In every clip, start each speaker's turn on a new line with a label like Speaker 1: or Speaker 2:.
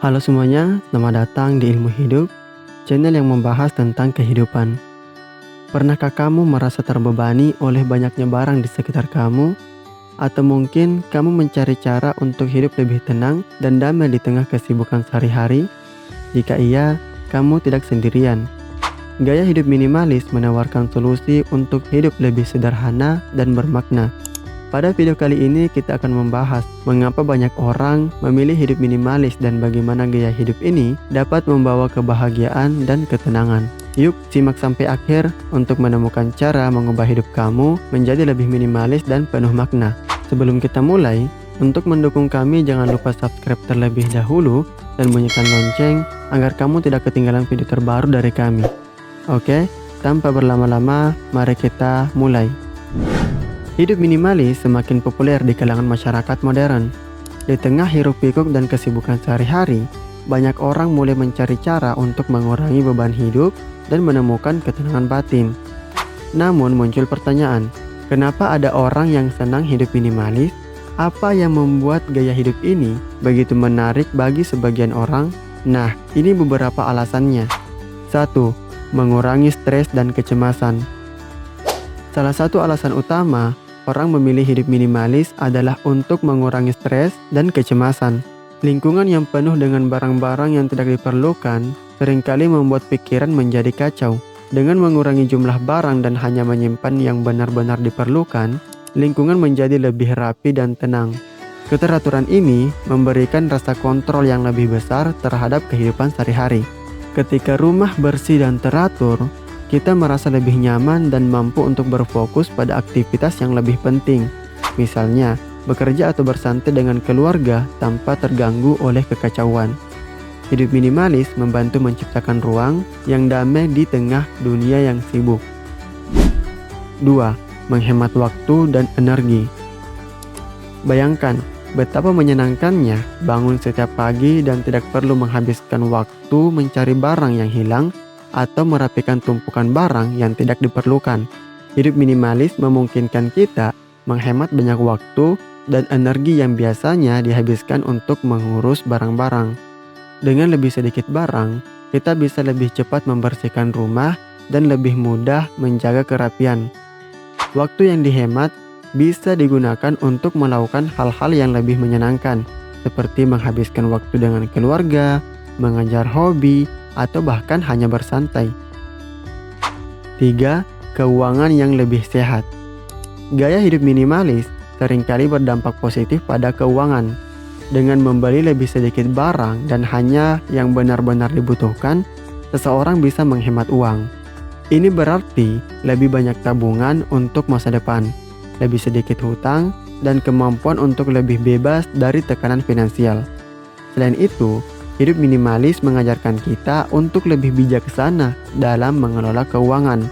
Speaker 1: Halo semuanya, selamat datang di Ilmu Hidup, channel yang membahas tentang kehidupan. Pernahkah kamu merasa terbebani oleh banyaknya barang di sekitar kamu? Atau mungkin kamu mencari cara untuk hidup lebih tenang dan damai di tengah kesibukan sehari-hari? Jika iya, kamu tidak sendirian. Gaya hidup minimalis menawarkan solusi untuk hidup lebih sederhana dan bermakna. Pada video kali ini kita akan membahas mengapa banyak orang memilih hidup minimalis dan bagaimana gaya hidup ini dapat membawa kebahagiaan dan ketenangan. Yuk simak sampai akhir untuk menemukan cara mengubah hidup kamu menjadi lebih minimalis dan penuh makna. Sebelum kita mulai, untuk mendukung kami jangan lupa subscribe terlebih dahulu dan bunyikan lonceng agar kamu tidak ketinggalan video terbaru dari kami. Oke, tanpa berlama-lama, mari kita mulai. Hidup minimalis semakin populer di kalangan masyarakat modern. Di tengah hiruk-pikuk dan kesibukan sehari-hari, banyak orang mulai mencari cara untuk mengurangi beban hidup dan menemukan ketenangan batin. Namun muncul pertanyaan, kenapa ada orang yang senang hidup minimalis? Apa yang membuat gaya hidup ini begitu menarik bagi sebagian orang? Nah, ini beberapa alasannya. 1. Mengurangi stres dan kecemasan. Salah satu alasan utama orang memilih hidup minimalis adalah untuk mengurangi stres dan kecemasan. Lingkungan yang penuh dengan barang-barang yang tidak diperlukan seringkali membuat pikiran menjadi kacau. Dengan mengurangi jumlah barang dan hanya menyimpan yang benar-benar diperlukan, lingkungan menjadi lebih rapi dan tenang. Keteraturan ini memberikan rasa kontrol yang lebih besar terhadap kehidupan sehari-hari. Ketika rumah bersih dan teratur, kita merasa lebih nyaman dan mampu untuk berfokus pada aktivitas yang lebih penting. Misalnya, bekerja atau bersantai dengan keluarga tanpa terganggu oleh kekacauan. Hidup minimalis membantu menciptakan ruang yang damai di tengah dunia yang sibuk. 2. Menghemat waktu dan energi. Bayangkan betapa menyenangkannya bangun setiap pagi dan tidak perlu menghabiskan waktu mencari barang yang hilang atau merapikan tumpukan barang yang tidak diperlukan. Hidup minimalis memungkinkan kita menghemat banyak waktu dan energi yang biasanya dihabiskan untuk mengurus barang-barang. Dengan lebih sedikit barang, kita bisa lebih cepat membersihkan rumah dan lebih mudah menjaga kerapian. Waktu yang dihemat bisa digunakan untuk melakukan hal-hal yang lebih menyenangkan, seperti menghabiskan waktu dengan keluarga, mengajar hobi, atau bahkan hanya bersantai. 3. Keuangan yang lebih sehat. Gaya hidup minimalis seringkali berdampak positif pada keuangan. Dengan membeli lebih sedikit barang dan hanya yang benar-benar dibutuhkan, seseorang bisa menghemat uang. Ini berarti lebih banyak tabungan untuk masa depan, lebih sedikit hutang, dan kemampuan untuk lebih bebas dari tekanan finansial. Selain itu, hidup minimalis mengajarkan kita untuk lebih bijaksana dalam mengelola keuangan.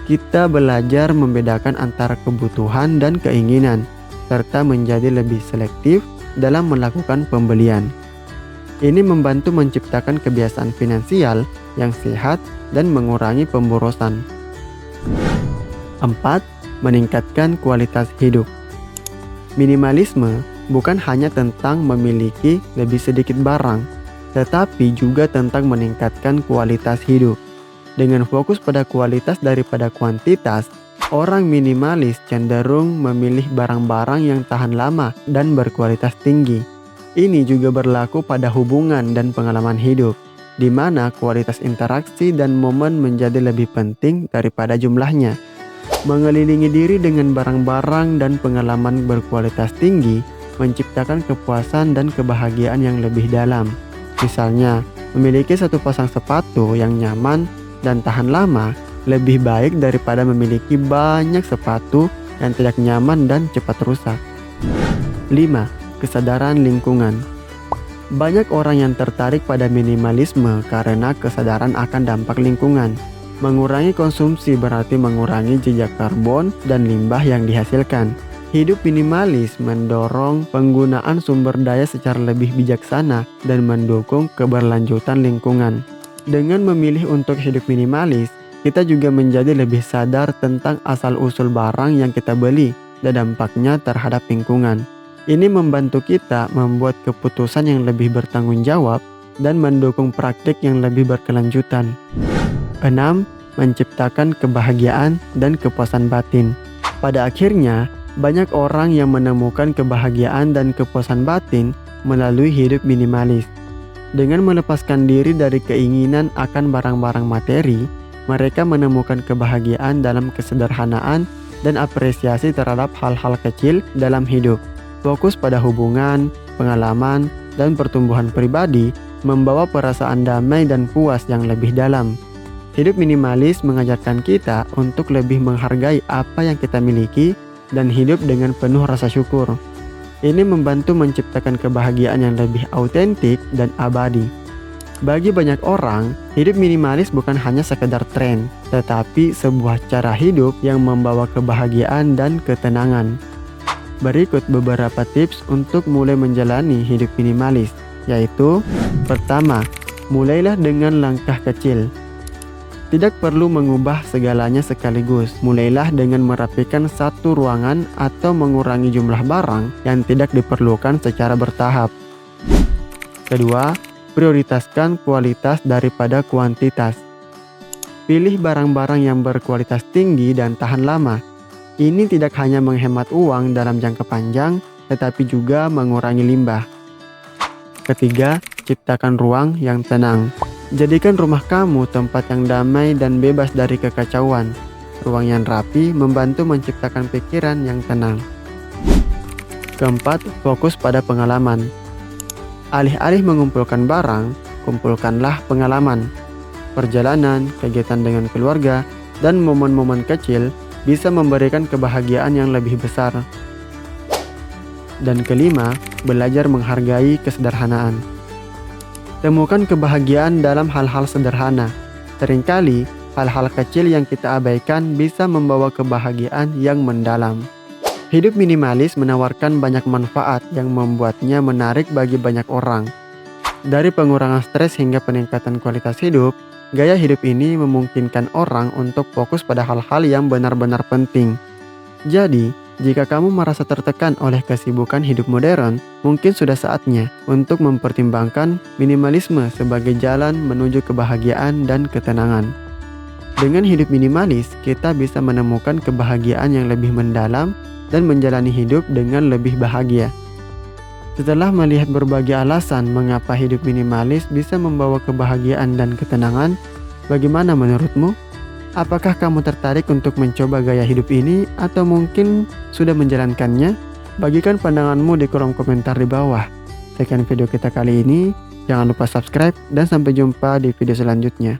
Speaker 1: Kita belajar membedakan antara kebutuhan dan keinginan, serta menjadi lebih selektif dalam melakukan pembelian. Ini membantu menciptakan kebiasaan finansial yang sehat dan mengurangi pemborosan. 4. Meningkatkan kualitas hidup. Minimalisme bukan hanya tentang memiliki lebih sedikit barang, tetapi juga tentang meningkatkan kualitas hidup. Dengan fokus pada kualitas daripada kuantitas, orang minimalis cenderung memilih barang-barang yang tahan lama dan berkualitas tinggi. Ini juga berlaku pada hubungan dan pengalaman hidup, di mana kualitas interaksi dan momen menjadi lebih penting daripada jumlahnya. Mengelilingi diri dengan barang-barang dan pengalaman berkualitas tinggi menciptakan kepuasan dan kebahagiaan yang lebih dalam. Misalnya, memiliki satu pasang sepatu yang nyaman dan tahan lama lebih baik daripada memiliki banyak sepatu yang tidak nyaman dan cepat rusak. 5. Kesadaran lingkungan. Banyak orang yang tertarik pada minimalisme karena kesadaran akan dampak lingkungan. Mengurangi konsumsi berarti mengurangi jejak karbon dan limbah yang dihasilkan. Hidup minimalis mendorong penggunaan sumber daya secara lebih bijaksana dan mendukung keberlanjutan lingkungan. Dengan memilih untuk hidup minimalis, kita juga menjadi lebih sadar tentang asal-usul barang yang kita beli dan dampaknya terhadap lingkungan. Ini membantu kita membuat keputusan yang lebih bertanggung jawab dan mendukung praktik yang lebih berkelanjutan. 6. Menciptakan kebahagiaan dan kepuasan batin. Pada akhirnya, banyak orang yang menemukan kebahagiaan dan kepuasan batin melalui hidup minimalis. Dengan melepaskan diri dari keinginan akan barang-barang materi, mereka menemukan kebahagiaan dalam kesederhanaan dan apresiasi terhadap hal-hal kecil dalam hidup. Fokus pada hubungan, pengalaman, dan pertumbuhan pribadi membawa perasaan damai dan puas yang lebih dalam. Hidup minimalis mengajarkan kita untuk lebih menghargai apa yang kita miliki dan hidup dengan penuh rasa syukur. Ini membantu menciptakan kebahagiaan yang lebih autentik dan abadi. Bagi banyak orang, hidup minimalis bukan hanya sekedar tren, tetapi sebuah cara hidup yang membawa kebahagiaan dan ketenangan. Berikut beberapa tips untuk mulai menjalani hidup minimalis, yaitu: pertama, mulailah dengan langkah kecil. Tidak perlu mengubah segalanya sekaligus. Mulailah dengan merapikan satu ruangan atau mengurangi jumlah barang yang tidak diperlukan secara bertahap. Kedua, prioritaskan kualitas daripada kuantitas. Pilih barang-barang yang berkualitas tinggi dan tahan lama. Ini tidak hanya menghemat uang dalam jangka panjang, tetapi juga mengurangi limbah. Ketiga, ciptakan ruang yang tenang. Jadikan rumah kamu tempat yang damai dan bebas dari kekacauan. Ruang yang rapi membantu menciptakan pikiran yang tenang. Keempat, fokus pada pengalaman. Alih-alih mengumpulkan barang, kumpulkanlah pengalaman. Perjalanan, kegiatan dengan keluarga, dan momen-momen kecil bisa memberikan kebahagiaan yang lebih besar. Dan kelima, belajar menghargai kesederhanaan. Temukan kebahagiaan dalam hal-hal sederhana. Seringkali, hal-hal kecil yang kita abaikan bisa membawa kebahagiaan yang mendalam. Hidup minimalis menawarkan banyak manfaat yang membuatnya menarik bagi banyak orang. Dari pengurangan stres hingga peningkatan kualitas hidup, gaya hidup ini memungkinkan orang untuk fokus pada hal-hal yang benar-benar penting. Jadi, jika kamu merasa tertekan oleh kesibukan hidup modern, mungkin sudah saatnya untuk mempertimbangkan minimalisme sebagai jalan menuju kebahagiaan dan ketenangan. Dengan hidup minimalis, kita bisa menemukan kebahagiaan yang lebih mendalam dan menjalani hidup dengan lebih bahagia. Setelah melihat berbagai alasan mengapa hidup minimalis bisa membawa kebahagiaan dan ketenangan, bagaimana menurutmu? Apakah kamu tertarik untuk mencoba gaya hidup ini atau mungkin sudah menjalankannya? Bagikan pandanganmu di kolom komentar di bawah. Sekian video kita kali ini. Jangan lupa subscribe dan sampai jumpa di video selanjutnya.